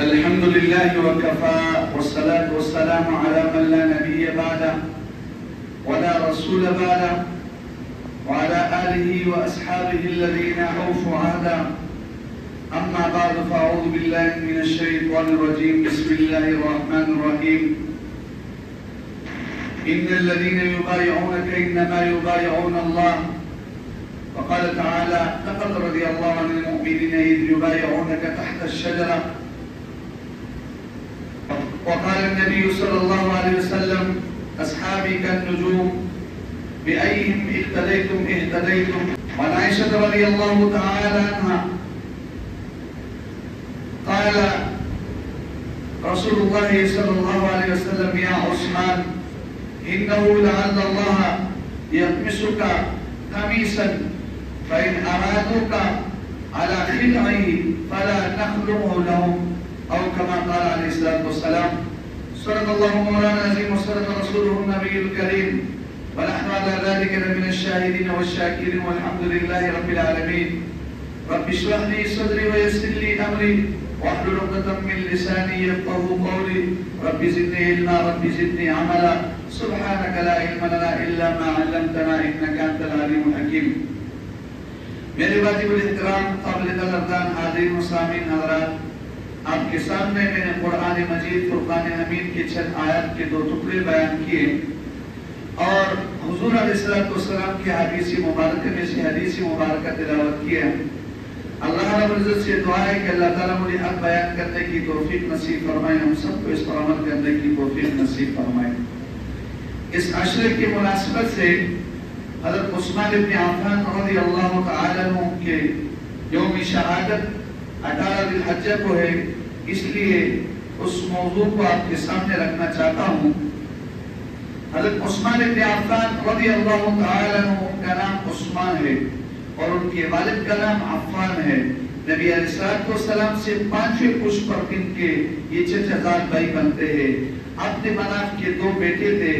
الحمد لله وكفى والصلاة والسلام على من لا نبي بعده ولا رسول بعده وعلى آله وأصحابه الذين أوفوا عهدا. أما بعد فأعوذ بالله من الشيطان الرجيم. بسم الله الرحمن الرحيم. إن الذين يبايعونك إنما يبايعون الله. وقال تعالى: لقد رضي الله عن المؤمنين إذ يبايعونك تحت الشجرة. وقال النبي صلى الله عليه وسلم: أصحابي كالنجوم بأيهم اهتديتم اهتديتم. وعن عائشة رضي الله تعالى عنها قال رسول الله صلى الله عليه وسلم: يا عثمان إنه لعل الله يطمسك خميسا فإن أرادوك على خلعه فلا تخلعه لهم، أو كما قال عليه الصلاة والسلام. صدق الله مولانا العظيم وصدق رسوله النبي الكريم، ونحن على ذلك من الشاهدين والشاكرين، والحمد لله رب العالمين. رب اشرح لي صدري ويسر لي أمري واحلل عقدة من لساني يفقهوا قولي. رب زدني علما رب زدني عملا. سبحانك لا علم لنا إلا ما علمتنا إنك أنت العليم الحكيم. میرے واجب الاحترام قابل قدردان حاضرین و سامعین حضرات، آپ کے سامنے میں نے قرآن مجید فرقان حمید کے چند آیات کے 2 ٹکڑے بیان کیے اور حضور علیہ السلام کی حدیث مبارکہ میں سے حدیث مبارکہ تلاوت کی ہے. اللہ رب العزت سے دعا ہے کہ اللہ تعالیٰ مجھے حق بیان کرنے کی توفیق نصیب فرمائے، ہم سب کو اس پر عمل کرنے کی توفیق نصیب فرمائے. اس عشرے کی مناسبت سے حضرت عثمان بن عفان رضی اللہ تعالیٰ عنہ کے یوم شہادت 18 ذی الحجہ کو ہے، اس لیے اس موضوع کو آپ کے سامنے رکھنا چاہتا ہوں. حضرت عثمان بن عفان رضی اللہ تعالیٰ عنہ کا نام عثمان ہے اور ان کے والد کا نام عفان ہے. نبی علیہ السلام سے 5ویں پشت پر ان کے یہ چچا بھائی بنتے ہیں. عبد مناف کے 2 بیٹے تھے.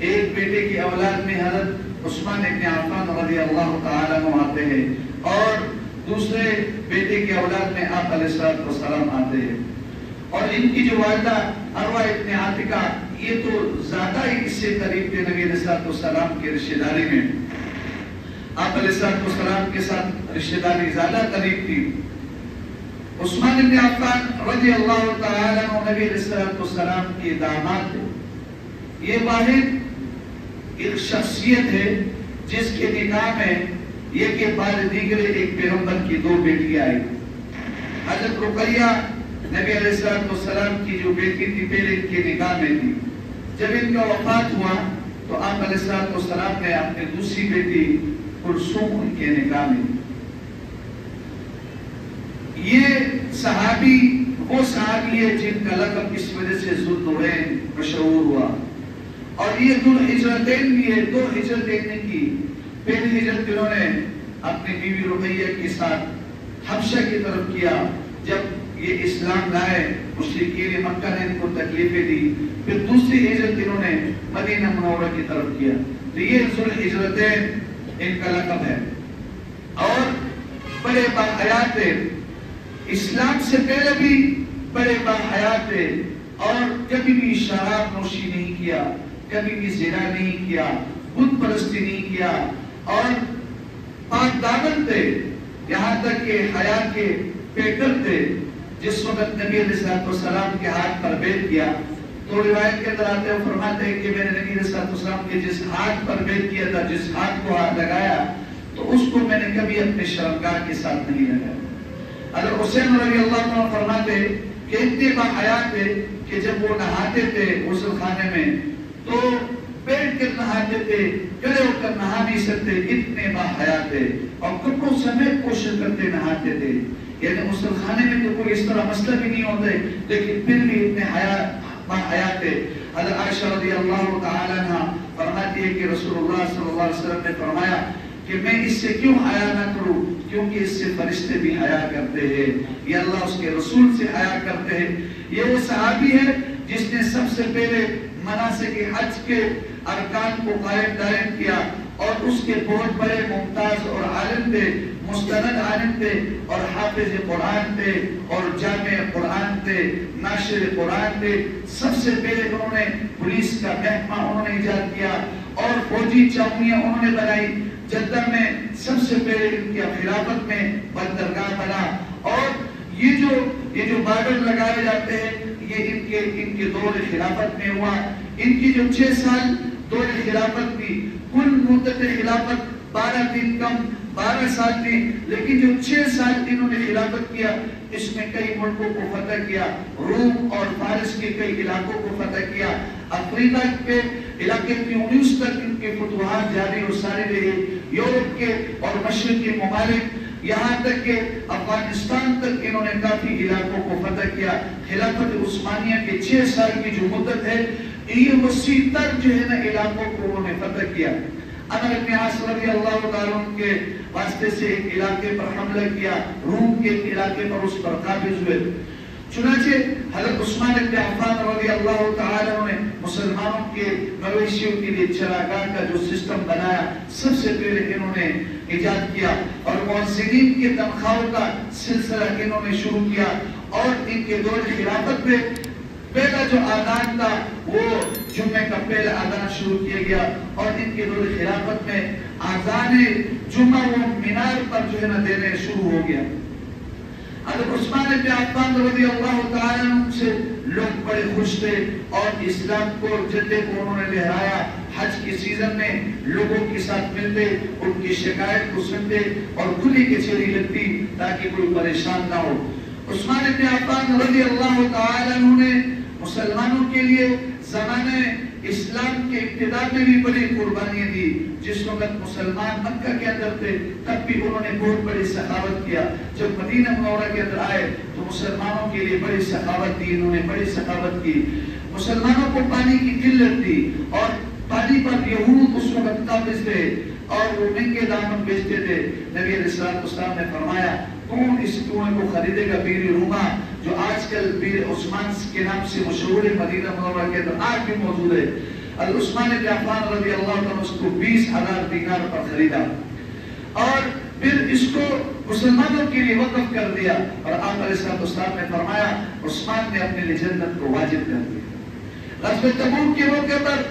ایک بیٹے کی اولاد میں حضرت عثمان بن عفان رضی اللہ تعالیٰ عنہ آتے ہیں اور دوسرے بیٹے کی اولاد میں آپ علیہ السلام آتے ہیں. اور ان کی جو والدہ عروہ ابن عاتقہ، یہ تو زیادہ ہی اس سے قریب تھے نبی علیہ السلام کی رشتہ داری میں. آپ علیہ السلام کے ساتھ رشتہ داری زیادہ قریب تھی. عثمان بن عفان رضی اللہ تعالیٰ عنہ نبی علیہ السلام کے داماد تھے. یہ واحد ایک شخصیت ہے جس کے نکاح میں یہ کے بعد دیگر ایک پیغمبر کی 2 بیٹیاں آئی. حضرت رقیہ نبی علیہ السلام کی جو بیٹی تھی پہلے ان کے نکاح میں تھی. جب ان کا وفات ہوا تو آپ علیہ السلام نے اپنی دوسری بیٹی کلثوم ان کے نکاح میں. یہ صحابی وہ صحابی ہے جن کا لقب اس وجہ سے ذوالنورین مشہور ہوا. اور یہ ذو الہجرتین بھی ہے. 2 ہجرتیں نے کی. پہلی ہجرت انہوں نے اپنی بیوی رقیہ کے ساتھ حبشہ کی طرف کیا. جب یہ اسلام لائے مشرکین مکہ نے ان کو تکلیفیں دی. پھر دوسری ہجرت انہوں نے مدینہ منورہ کی طرف کیا. تو یہ ذو الہجرتین ان کا لقب ہے اور بڑے باحیات تھے. اسلام سے پہلے بھی بڑے باحیات تھے اور کبھی بھی شراب نوشی نہیں کیا، کبھی بھی زنا نہیں کیا، بت پرستی نہیں کیا اور پاک دامن تھے. یہاں تک کہ حیا کے پیکر تھے. جس وقت نبی علیہ السلام کے ہاتھ پر بیعت کیا تو روایت کے اندر آتے ہیں فرماتے ہیں کہ میں نے نبی علیہ السلام کے جس ہاتھ پر بیعت کیا تھا، جس ہاتھ کو ہاتھ لگایا تو اس کو میں نے کبھی اپنے شرمگاہ کے ساتھ نہیں لگایا. حضرت حسین رضی اللہ عنہ فرماتے ہیں کہ اتنے باحیات تھے کہ جب وہ نہاتے تھے غسل خانے میں تو بیٹھ کر نہاتے تھے، کھڑے ہو کر نہا نہیں سکتے، اتنے باحیات تھے اور کپڑوں سمیت کوشش کرتے نہاتے تھے. یعنی غسل خانے میں تو کوئی اس طرح مسئلہ بھی نہیں ہوتا ہے لیکن پھر بھی اتنے باحیات تھے. حضرت عائشہ رضی اللہ تعالی عنہ فرماتی ہے کہ رسول اللہ صلی اللہ علیہ وسلم نے فرمایا کہ میں اس سے کیوں حیا نہ کروں، کیونکہ اس سے فرشتے بھی حیا کرتے ہیں، یہ اللہ اس کے رسول سے حیا کرتے ہیں. یہ وہ صحابی ہے جس نے سب سے پہلے مناسک حج کے ارکان کو قائم دائم کیا اور اس کے بہت بڑے ممتاز اور عالم تھے، مستند عالم تھے اور حافظ قرآن تھے اور جامع قرآن تھے، ناشر قرآن تھے۔ سب سے پہلے انہوں نے پولیس کا محکمہ انہوں نے ایجاد کیا اور فوجی چوکیاں انہوں نے بنائی۔ جدہ میں سب سے پہلے ان کی خلافت میں بندرگاہ بنا، اور یہ جو بارڈر لگائے جاتے ہیں یہ ان کے دور خلافت میں ہوا۔ ان کی جو 6 سال دور خلافت تھی، کل مدت خلافت 12 دن کم 12 سال تھی، لیکن جو 6 سال انہوں نے خلافت کیا اس میں کئی ملکوں کو فتح کیا، روم اور فارس کے کئی علاقوں کو فتح کیا، افریقہ کے علاقے کی 19 تک ان کے فتوحات جاری اور ساری رہی، یورپ کے اور مشرق کے ممالک یہاں تک کہ افغانستان تک انہوں نے کافی علاقوں کو فتح کیا۔ خلافت عثمانیہ کے 6 سال کی جو مدت ہے یہ وسیع تر جو ہے نا علاقوں کو انہوں نے فتح کیا۔ عمرو بن عاص رضی اللہ تعالیٰ عنہ کے واسطے سے ایک علاقے پر حملہ کیا، روم کے ایک علاقے پر اس پر قابض ہوئے۔ چنانچہ حضرت عثمان بن عفان رضی اللہ تعالیٰ عنہ نے مسلمانوں کے مویشیوں کے لیے چراگاہ کا جو سسٹم بنایا سب سے پہلے انہوں نے ایجاد کیا، اور مؤذنین کے تنخواہوں کا سلسلہ انہوں نے شروع کیا، اور ان کے دور خلافت میں پہلا جو آذان تھا وہ جمعے کا پہلا آذان شروع کیا گیا، اور ان کے دور خلافت میں آذان جمعہ وہ مینار پر جو ہے نا دینے شروع ہو گیا۔ حضرت عثمان بن عفان رضی اللہ تعالیٰ عنہ سے لوگ بڑے خوش تھے، اور اسلام کو جدے کو انہوں نے لہرایا۔ حج کے سیزن میں لوگوں کے ساتھ ملتے، ان کی شکایت کو سنتے اور کھلی کچہری لگتی تاکہ کوئی پریشان نہ ہو۔ عثمان بن عفان رضی اللہ تعالیٰ عنہ نے مسلمانوں کے لیے زمانے اسلام کے ابتدا میں بھی بڑی قربانیاں دی۔ جس وقت مسلمان مکہ کے اندر تھے تب بھی انہوں نے بہت بڑی سخاوت کیا۔ جب مدینہ منورہ کے اندر آئے تو مسلمانوں کے لیے بڑی سخاوت دی، انہوں نے بڑی سخاوت کی۔ مسلمانوں کو پانی کی قلت تھی اور پانی پر یہود اس وقت قابض تھے اور وہ مہنگے دامن بیچتے تھے۔ نبی علیہ السلام نے فرمایا کون اس کنویں کو خریدے گا؟ بیر روما، جو آج کل بیر عثمان کے نام سے مشہور ہے، مدینہ منورہ کے اندر آج بھی موجود ہے۔ عثمان بن عفان رضی اللہ عنہ اس کو 20,000 دینار پر خریدا اور پھر اس کو مسلمانوں کے لیے وقف کر دیا، اور آپ علیہ السلام نے فرمایا عثمان نے اپنے لیے جنت کو واجب کر دیا۔ غزوہ تبوک کے موقع پر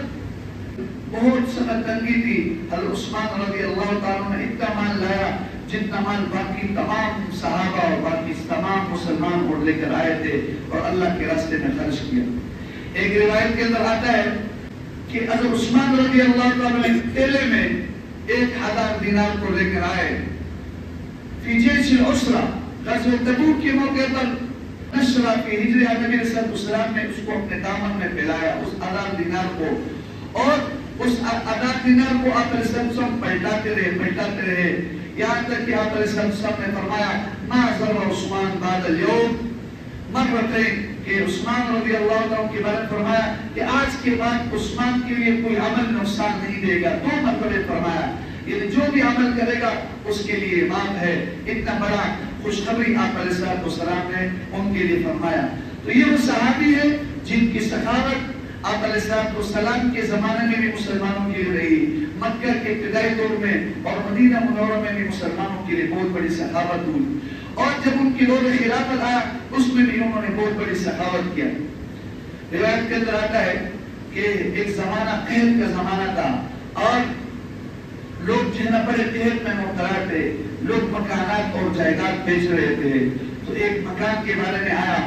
بہت سخت تنگی تھی، حضرت عثمان رضی اللہ تعالیٰ نے اتنا مال لایا جتنا مال باقی تمام صحابہ اور باقی تمام مسلمان اور لے کر آئے تھے اور اللہ کے راستے میں خرچ کیا۔ ایک روایت کے اندر آتا ہے کہ حضرت عثمان رضی اللہ تعالیٰ نے تیلے میں 1,000 دینار کو لے کر آئے۔ فی جیش العسرہ، غزوہ تبوک کے موقع پر نشرہ کی ہجری نبی صلی اللہ علیہ وسلم نے اس کو اپنے دامن میں پھیلایا، اس 1,000 دینار کو، اور اس 1,000 دینار کو آپ علیہ السلام پلٹاتے رہے یہاں تک کہ آپ علیہ السلام نے فرمایا ما ضر عثمان بعد اليوم مرتين، کہ عثمان رضی اللہ عنہ کے بارے میں فرمایا کہ آج کے بعد عثمان کے لیے کوئی عمل نقصان نہیں دے گا، 2 مرتبہ فرمایا، یعنی جو بھی عمل کرے گا اس کے لیے امام ہے۔ اتنا بڑا خوشخبری آپ علیہ السلام نے ان کے لیے فرمایا۔ تو یہ وہ صحابی ہے جن کی سخاوت آپ علیہ السلام کے زمانے میں بھی مسلمانوں کے لیے رہی، مکہ کے ابتدائی دور میں اور مدینہ منورہ میں بھی مسلمانوں کے لیے بہت بڑی سخاوت ہوئی، اور جب ان کی دور خلافت آیا اس میں بھی انہوں نے بہت بڑی سخاوت کیا۔ روایت کے اندر آتا ہے کہ ایک زمانہ قحط کا زمانہ تھا اور لوگ جو ہے نا بڑے قحط میں مبتلا تھے، لوگ مکانات اور جائیداد بیچ رہے تھے۔ تو ایک مکان کے بارے میں آیا،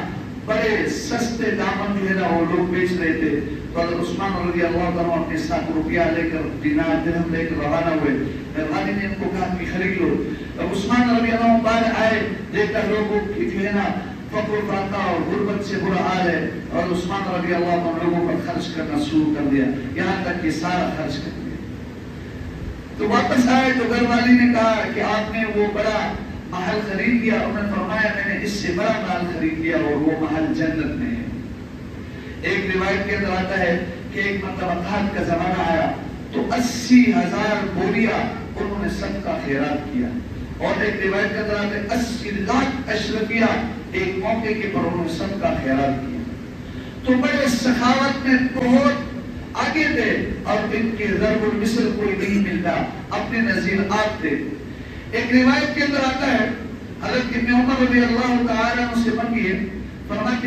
بڑے سستے دامن جو ہے نا وہ لوگ بیچ رہے تھے، تو حضرت عثمان رضی اللہ عنہ اپنے ساتھ روپیہ لے کر دینار درہم لے کر روانہ ہوئے۔ مہربانی نے ان کو کہا کہ خرید لو۔ جب عثمان رضی اللہ عنہ باہر آئے دیکھا لوگوں کی جو ہے نا فقر فاقہ اور غربت سے برا حال ہے، اور عثمان رضی اللہ عنہ لوگوں پر خرچ کرنا شروع کر دیا، یہاں تک کہ سارا خرچ کر دیا۔ تو واپس آئے تو گھر والی نے کہا کہ آپ نے وہ بڑا محل خرید لیا، انہوں نے فرمایا میں نے اس سے بڑا محل خرید لیا اور وہ محل جنت میں ہے۔ ایک روایت کے اندر آتا ہے کہ ایک مرتبہ قحط کا زمانہ آیا تو 80,000 بوریاں انہوں نے صدقہ خیرات کیا، اور ایک روایت کے اندر آتا ہے 80 لاکھ اشرفیہ ایک موقع کے پر انہوں نے صدقہ خیرات کیا۔ تو بڑے سخاوت میں بہت، آج آگے دے اور ان کے ضرب المثل کوئی نہیں ملتا، اپنے نظیر آپ دے۔ ایک روایت کے اندر آتا ہے حضرت ابن عمر رضی اللہ تعالیٰ عنہ سے منگیے، فرمایا کہ